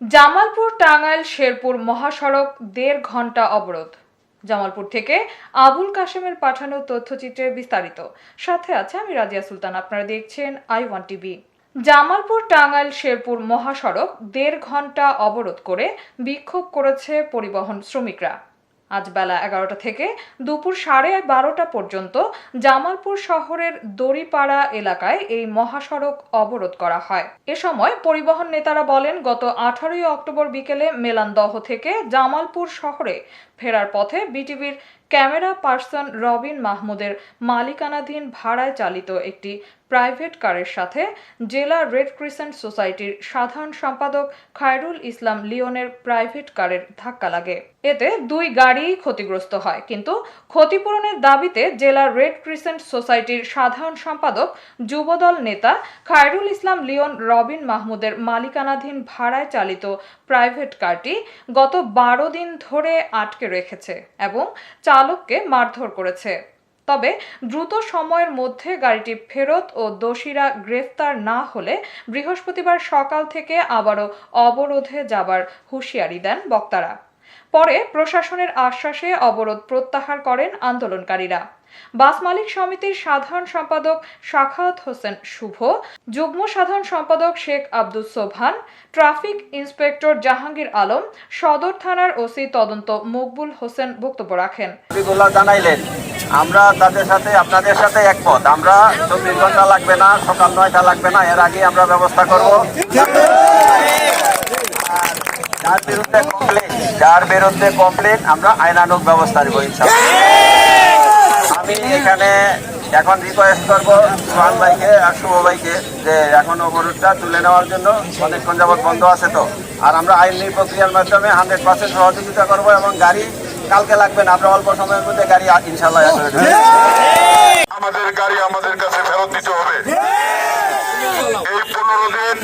জামালপুর টাঙ্গাইল শেরপুর মহাসড়ক ১.৫ ঘন্টা অবরোধ। জামালপুর থেকে আবুল কাশেমের পাঠানো তথ্যচিত্রে বিস্তারিত। সাথে আছে আমি রাজিয়া সুলতান। আপনারা দেখছেন i1 টিভি। জামালপুর টাঙ্গাইল শেরপুর মহাসড়ক ১.৫ ঘন্টা অবরোধ করে বিক্ষোভ করেছে পরিবহন শ্রমিকরা। আজ বেলা ১১টা থেকে দুপুর ১২:৩০ পর্যন্ত জামালপুর শহরের দড়িপাড়া এলাকায় এই মহাসড়ক অবরোধ করা হয়। এ সময় পরিবহন নেতারা বলেন, গত ১৮ অক্টোবর বিকেলে মেলান্দহ থেকে জামালপুর শহরে ফেরার পথে বিটিভির ক্যামেরা পার্সন রবিন মাহমুদের মালিকানাধীন ভাড়ায় চালিত একটি প্রাইভেট কারের সাথে জেলা রেড ক্রিসেন্ট সোসাইটির সাধারণ সম্পাদক খায়রুল ইসলাম লিওনের প্রাইভেট কারের ধাক্কা লাগে। এতে দুই গাড়ি ক্ষতিগ্রস্ত হয়, কিন্তু ক্ষতিপূরণের দাবিতে জেলা রেড ক্রিসেন্ট সোসাইটির সাধারণ সম্পাদক যুবদল নেতা খায়রুল ইসলাম লিওন রবিন মাহমুদের মালিকানাধীন ভাড়ায় চালিত প্রাইভেট কারটি গত ১২ দিন ধরে আটকে রেখেছে এবং চালককে মারধর করেছে। তবে দ্রুত সময়ের মধ্যে গাড়িটি ফেরত ও দোষীরা গ্রেফতার না হলে বৃহস্পতিবার সকাল থেকে আবারও অবরোধে যাবার হুঁশিয়ারি দেন বক্তারা। পরে প্রশাসনের আশ্বাসে অবরোধ প্রত্যাহার করেন আন্দোলনকারীরা। বাস মালিক সমিতির সাধারণ সম্পাদক সাখাওয়াত হোসেন শুভ, যুগ্ম সাধারণ সম্পাদক শেখ আব্দুস সোবহান, ট্রাফিক ইন্সপেক্টর জাহাঙ্গীর আলম, সদর থানার ওসি তদন্ত মকবুল হোসেন বক্তব্য রাখেন। জানাইলেন আমরা তাদের সাথে আপনাদের সাথে একমত। আমরা ২৪ ঘন্টা লাগবে না, সকাল ৯টা লাগবে না, এর আগে আমরা ব্যবস্থা করব। যার বিরুদ্ধে কমপ্লেন আমরা আইনানুগ ব্যবস্থা নেব ইনশাআল্লাহ। আমি এখানে এখন রিকোয়েস্ট করব সোহান ভাইকে আর শুভ ভাইকে যে এখন অবরোধটা তুলে নেওয়ার জন্য। অনেকক্ষণ যাবৎ বন্ধ আছে তো, আর আমরা আইনি প্রক্রিয়ার মাধ্যমে 100% সহযোগিতা করব এবং গাড়ি কালকে লাগবে না, আমরা অল্প সময়ের মধ্যে গাড়ি ইনশাআল্লাহ আমাদের গাড়ি আমাদের কাছে ফেরত দিতে হবে। এই 15 দিন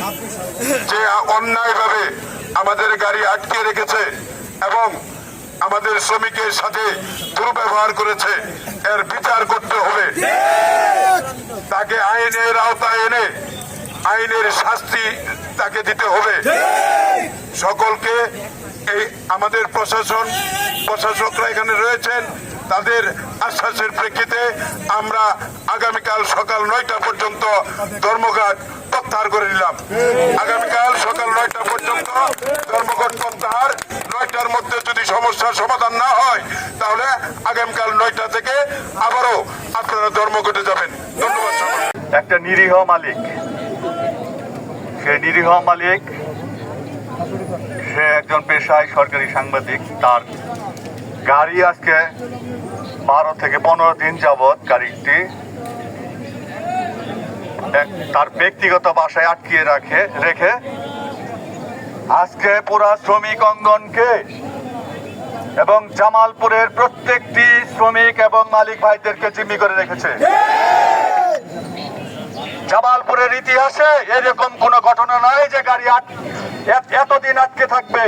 যে অন্যায়ভাবে আমাদের গাড়ি আটকে রেখেছে এবং আমাদের শ্রমিকের সাথে দুর্ব্যবহার করেছে, এর বিচার করতে হবে। তাকে আইনের আওতায় এনে আইনের শাস্তি তাকে দিতে হবে। সকলকে এই আমাদের প্রশাসকরা এখানে রয়েছেন, তাদের আশ্বাসের প্রেক্ষিতে আমরা আগামীকাল সকাল 9টা পর্যন্ত ধর্মঘট প্রত্যাহার করে নিলাম। আগামীকাল সকাল 9টা পর্যন্ত ধর্মঘট প্রত্যাহার। 9টার মধ্যে যদি সমস্যার সমাধান না হয় তাহলে আগামীকাল 9টা থেকে আবারও আপনারা ধর্মঘটে যাবেন। ধন্যবাদ। একটা নিরীহ মালিক, সে নিরীহ মালিক, সে একজন পেশায় সরকারি সাংবাদিক। তার গাড়ি আজকে 12 থেকে 15 দিন যাবৎ গাড়িটি তার ব্যক্তিগত বাসায় আটকিয়ে রেখে আজকে পুরা শ্রমিক অঙ্গনকে এবং জামালপুরের প্রত্যেকটি শ্রমিক এবং মালিক ভাইদেরকে জিম্মি করে রেখেছে। জামালপুরের ইতিহাসে এরকম কোন ঘটনা নাই যে গাড়ি এতদিন আটকে থাকবে।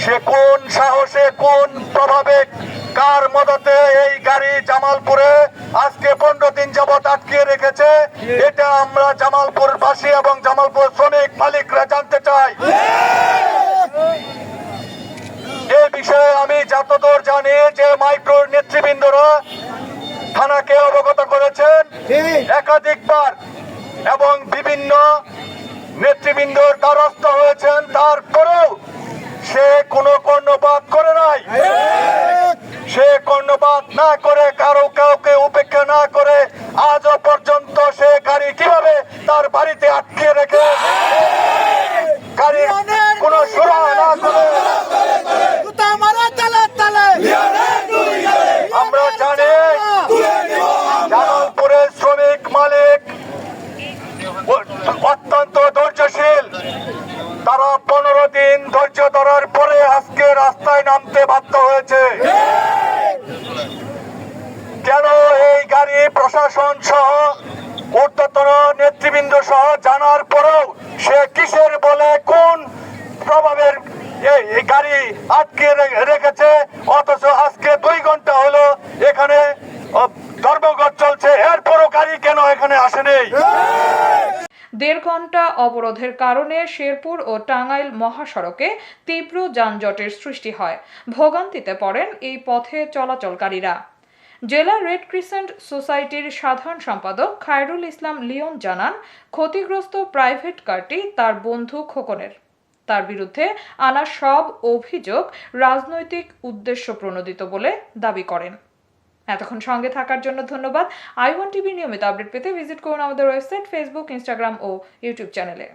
সে কোন সাহসে, কোন প্রভাবে, কার মদতে এই গাড়ি জামালপুরে আজকে 15 দিন যাবৎ আটকে রেখেছে, এটা আমরা জামালপুরবাসী এবং জামালপুর শ্রমিক মালিকরা জানতে চাই। এ বিষয়ে আমি যতদূর জানি যে মাইক্রো নেতৃবৃন্দরা থানাকে অবগত করেছেন একাধিকবার এবং বিভিন্ন নেতৃবৃন্দর দ্বারস্থ হয়েছেন, তারপরেও সে কোনো কর্ণপাত করে নাই। সে কর্ণপাত না করে, কাউকে উপেক্ষা না করে আজও পর্যন্ত সে গাড়ি কিভাবে তার বাড়িতে আটকে রেখে গাড়ি কোনো সুরাহা না করে আমরা জানি জামালপুরের শ্রমিক মালিক অত্যন্ত ধৈর্যশীল। তারা 15 দিন ধৈর্য ধরার পরে আজকে রাস্তায় নামতে বাধ্য হয়েছে। কেন এই গাড়ি প্রশাসন সহ ঊর্ধ্বতন নেতৃবৃন্দ সহ জানার পরেও সে কিসের বলে, কোন প্রভাবের এই গাড়ি আটকে রেখেছে, অথচ আজকে 2 ঘন্টা হলো এখানে ধর্মঘট চলছে, এরপরও গাড়ি কেন এখানে আসেনি? দেড় ঘন্টা অবরোধের কারণে শেরপুর ও টাঙ্গাইল মহাসড়কে তীব্র যানজটের সৃষ্টি হয়। ভোগান্তিতে পড়েন এই পথে চলাচলকারীরা। জেলা রেড ক্রিসেন্ট সোসাইটির সাধারণ সম্পাদক খায়রুল ইসলাম লিওন জানান, ক্ষতিগ্রস্ত প্রাইভেট কারটি তার বন্ধু খোকনের। তার বিরুদ্ধে আনা সব অভিযোগ রাজনৈতিক উদ্দেশ্য প্রণোদিত বলে দাবি করেন। এতক্ষণ সঙ্গে থাকার জন্য ধন্যবাদ। i1 টিভি নিয়মিত আপডেট পেতে ভিজিট করুন আমাদের ওয়েবসাইট, ফেসবুক, ইনস্টাগ্রাম ও ইউটিউব চ্যানেলে।